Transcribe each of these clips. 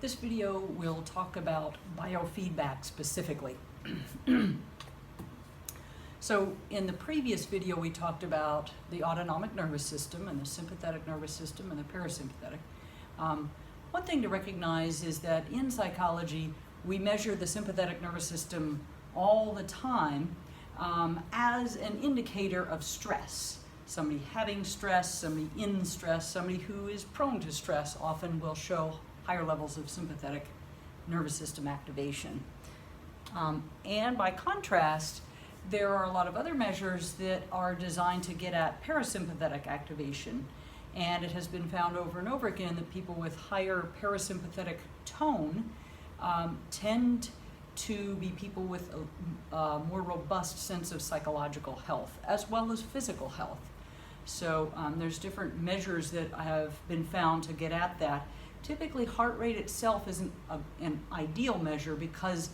This video will talk about biofeedback specifically. So in the previous video we talked about the autonomic nervous system and the sympathetic nervous system and the parasympathetic. One thing to recognize is that in psychology we measure the sympathetic nervous system all the time as an indicator of stress. Somebody having stress, somebody in stress, somebody who is prone to stress often will show higher levels of sympathetic nervous system activation. And by contrast, there are a lot of other measures that are designed to get at parasympathetic activation. And it has been found over and over again that people with higher parasympathetic tone tend to be people with a more robust sense of psychological health as well as physical health. So there's different measures that have been found to get at that. Typically, heart rate itself isn't an ideal measure because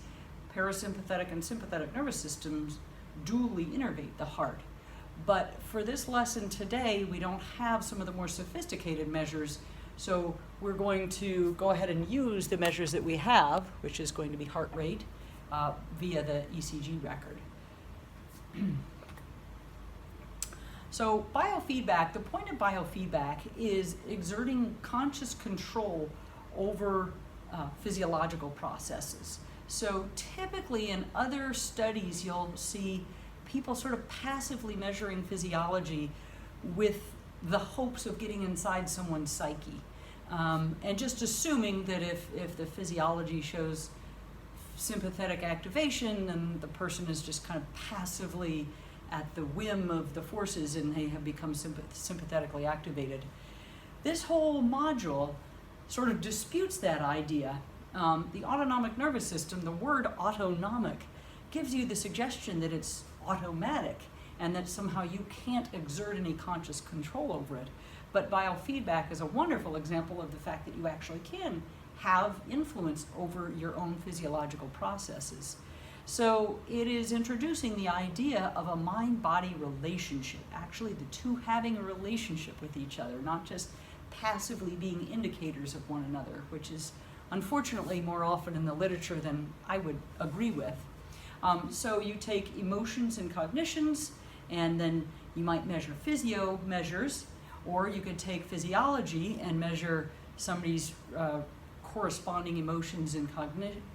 parasympathetic and sympathetic nervous systems dually innervate the heart. But for this lesson today, we don't have some of the more sophisticated measures, so we're going to go ahead and use the measures that we have, which is going to be heart rate, via the ECG record. So biofeedback, the point of biofeedback is exerting conscious control over physiological processes. So typically in other studies you'll see people sort of passively measuring physiology with the hopes of getting inside someone's psyche. And just assuming that if the physiology shows sympathetic activation, then the person is just kind of passively at the whim of the forces and they have become sympathetically activated. This whole module sort of disputes that idea. The autonomic nervous system, the word autonomic, gives you the suggestion that it's automatic and that somehow you can't exert any conscious control over it. But biofeedback is a wonderful example of the fact that you actually can have influence over your own physiological processes. So it is introducing the idea of a mind-body relationship, actually the two having a relationship with each other, not just passively being indicators of one another, which is unfortunately more often in the literature than I would agree with. So you take emotions and cognitions, and then you might measure physio measures, or you could take physiology and measure somebody's corresponding emotions and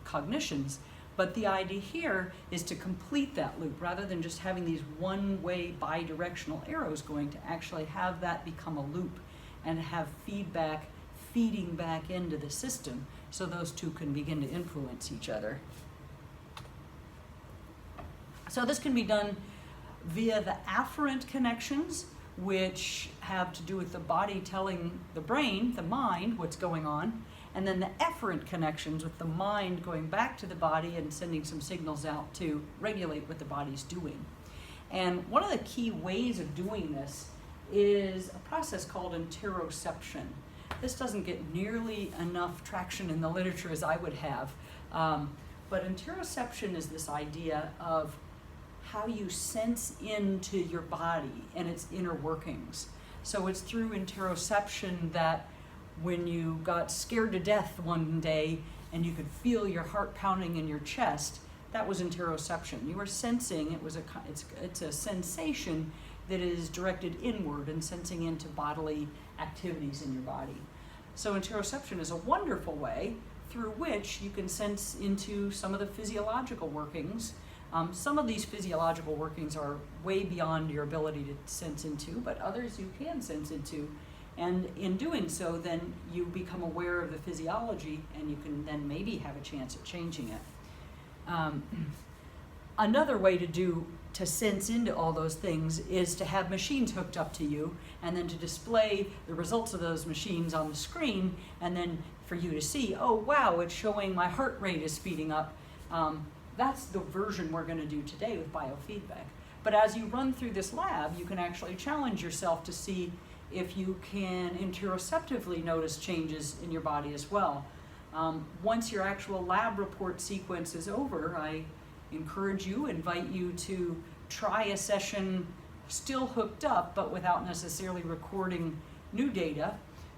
cognitions. But the idea here is to complete that loop rather than just having these one-way bi-directional arrows going, to actually have that become a loop and have feedback feeding back into the system so those two can begin to influence each other. So this can be done via the afferent connections, which have to do with the body telling the brain, the mind, what's going on, and then the efferent connections with the mind going back to the body and sending some signals out to regulate what the body's doing. And one of the key ways of doing this is a process called Anteroception. This doesn't get nearly enough traction in the literature as I would have, but Anteroception is this idea of how you sense into your body and its inner workings. So it's through Anteroception that when you got scared to death one day and you could feel your heart pounding in your chest, that was Anteroception. You were sensing, it's a sensation that is directed inward and sensing into bodily activities in your body. So Anteroception is a wonderful way through which you can sense into some of the physiological workings. Some of these physiological workings are way beyond your ability to sense into, but others you can sense into. And in doing so, then you become aware of the physiology and you can then maybe have a chance at changing it. Another way to sense into all those things is to have machines hooked up to you and then to display the results of those machines on the screen, and then for you to see, oh wow, it's showing my heart rate is speeding up. That's the version we're going to do today with biofeedback. But as you run through this lab, you can actually challenge yourself to see if you can interoceptively notice changes in your body as well. Once your actual lab report sequence is over, I invite you to try a session still hooked up but without necessarily recording new data,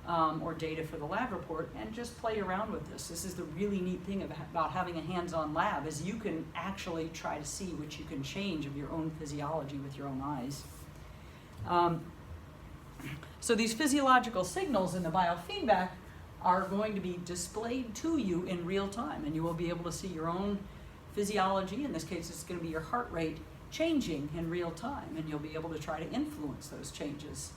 or data for the lab report, and just play around with this. This is the really neat thing about having a hands-on lab, is you can actually try to see what you can change of your own physiology with your own eyes. So these physiological signals in the biofeedback are going to be displayed to you in real time, and you will be able to see your own physiology. In this case, it's going to be your heart rate changing in real time, and you'll be able to try to influence those changes.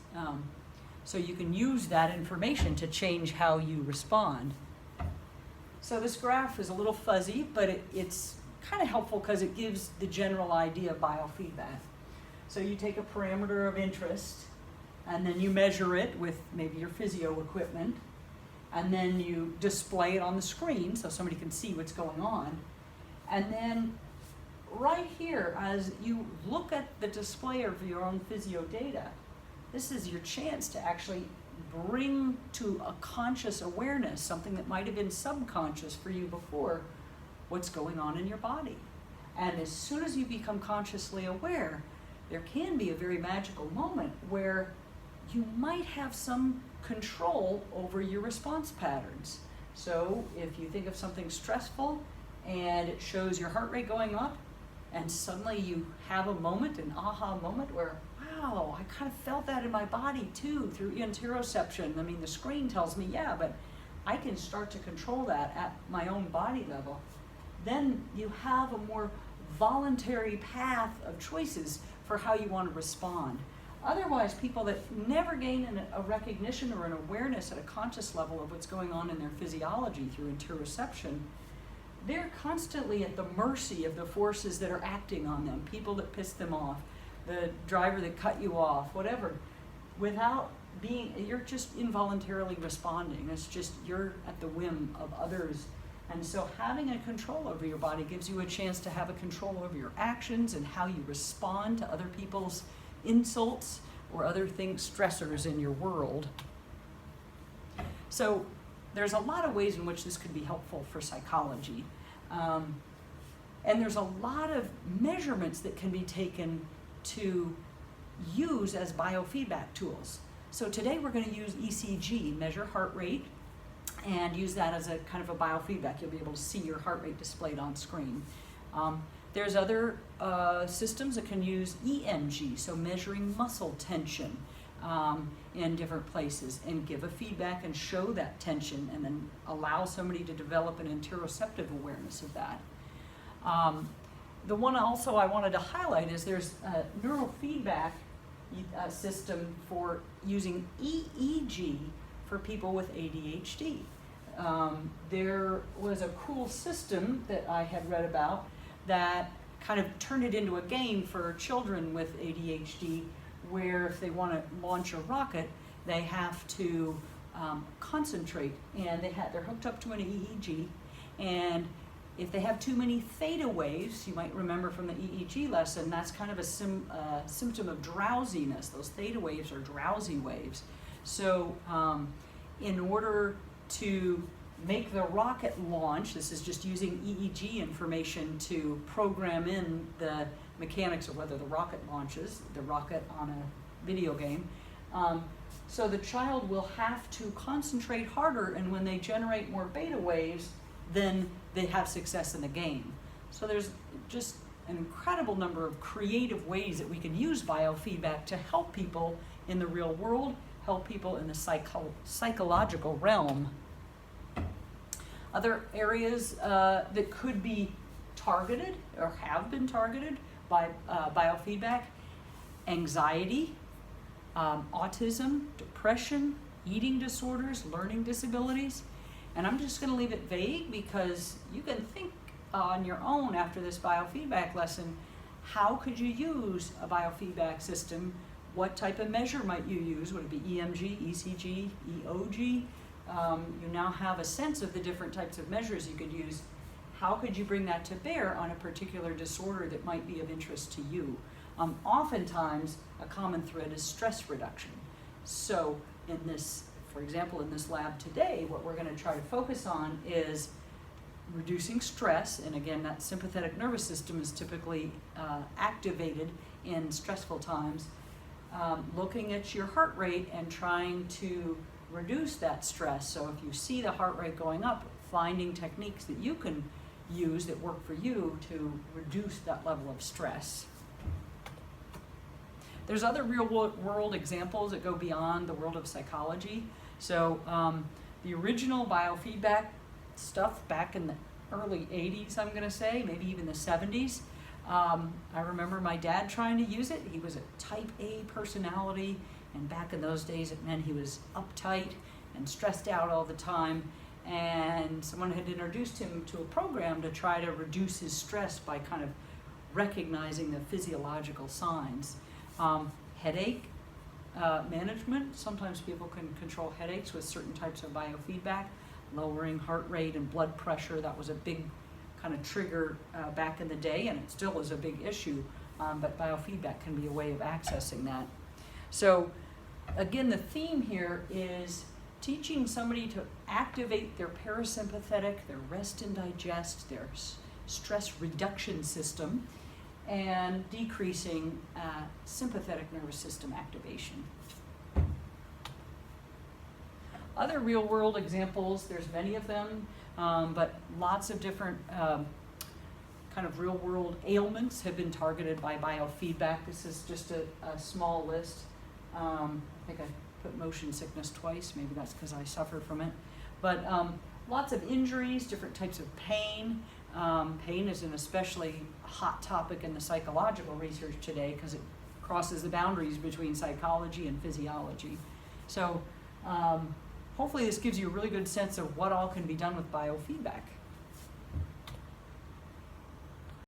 So you can use that information to change how you respond. So this graph is a little fuzzy, but it's kind of helpful because it gives the general idea of biofeedback. So you take a parameter of interest, and then you measure it with maybe your physio equipment, and then you display it on the screen so somebody can see what's going on. And then right here, as you look at the display of your own physio data, this is your chance to actually bring to a conscious awareness, something that might have been subconscious for you before, what's going on in your body. And as soon as you become consciously aware, there can be a very magical moment where you might have some control over your response patterns. So if you think of something stressful and it shows your heart rate going up, and suddenly you have a moment, an aha moment, where, wow, I kind of felt that in my body too through Anteroception. I mean, the screen tells me, yeah, but I can start to control that at my own body level. Then you have a more voluntary path of choices for how you want to respond. Otherwise, people that never gain a recognition or an awareness at a conscious level of what's going on in their physiology through interoception, they're constantly at the mercy of the forces that are acting on them, people that piss them off, the driver that cut you off, whatever. Without being, you're just involuntarily responding. It's just you're at the whim of others. And so having a control over your body gives you a chance to have a control over your actions and how you respond to other people's insults or other things, stressors in your world. So there's a lot of ways in which this could be helpful for psychology. And there's a lot of measurements that can be taken to use as biofeedback tools. So today we're going to use ECG, measure heart rate, and use that as a kind of a biofeedback. You'll be able to see your heart rate displayed on screen. There's other systems that can use EMG, so measuring muscle tension in different places, and give a feedback and show that tension, and then allow somebody to develop an interoceptive awareness of that. The one also I wanted to highlight is there's a neurofeedback system for using EEG for people with ADHD. There was a cool system that I had read about that kind of turned it into a game for children with ADHD, where if they want to launch a rocket, they have to concentrate, and they're hooked up to an EEG, and if they have too many theta waves, you might remember from the EEG lesson, that's kind of a symptom of drowsiness. Those theta waves are drowsy waves. So in order to make the rocket launch, this is just using EEG information to program in the mechanics of whether the rocket launches, the rocket on a video game. So the child will have to concentrate harder, and when they generate more beta waves, then they have success in the game. So there's just an incredible number of creative ways that we can use biofeedback to help people in the real world, help people in the psychological realm. Other areas that could be targeted or have been targeted by biofeedback: anxiety, autism, depression, eating disorders, learning disabilities. And I'm just going to leave it vague because you can think on your own after this biofeedback lesson, how could you use a biofeedback system? What type of measure might you use? Would it be EMG, ECG, EOG? You now have a sense of the different types of measures you could use. How could you bring that to bear on a particular disorder that might be of interest to you? Oftentimes, a common thread is stress reduction. So in this, for example, in this lab today, what we're going to try to focus on is reducing stress, and again, that sympathetic nervous system is typically activated in stressful times. Looking at your heart rate and trying to reduce that stress. So if you see the heart rate going up, finding techniques that you can use that work for you to reduce that level of stress. There's other real world examples that go beyond the world of psychology. So the original biofeedback stuff back in the early 80s, I'm going to say, maybe even the 70s. I remember my dad trying to use it. He was a type A personality, and back in those days it meant he was uptight and stressed out all the time. And someone had introduced him to a program to try to reduce his stress by kind of recognizing the physiological signs. Headache management. Sometimes people can control headaches with certain types of biofeedback. Lowering heart rate and blood pressure, that was a big kind of trigger back in the day, and it still is a big issue, but biofeedback can be a way of accessing that. So again, the theme here is teaching somebody to activate their parasympathetic, their rest and digest, their stress reduction system, and decreasing sympathetic nervous system activation. Other real world examples, there's many of them, but lots of different kind of real world ailments have been targeted by biofeedback. This is just a small list. I think I put motion sickness twice, maybe that's because I suffer from it. But lots of injuries, different types of pain. Pain is an especially hot topic in the psychological research today because it crosses the boundaries between psychology and physiology. So hopefully this gives you a really good sense of what all can be done with biofeedback.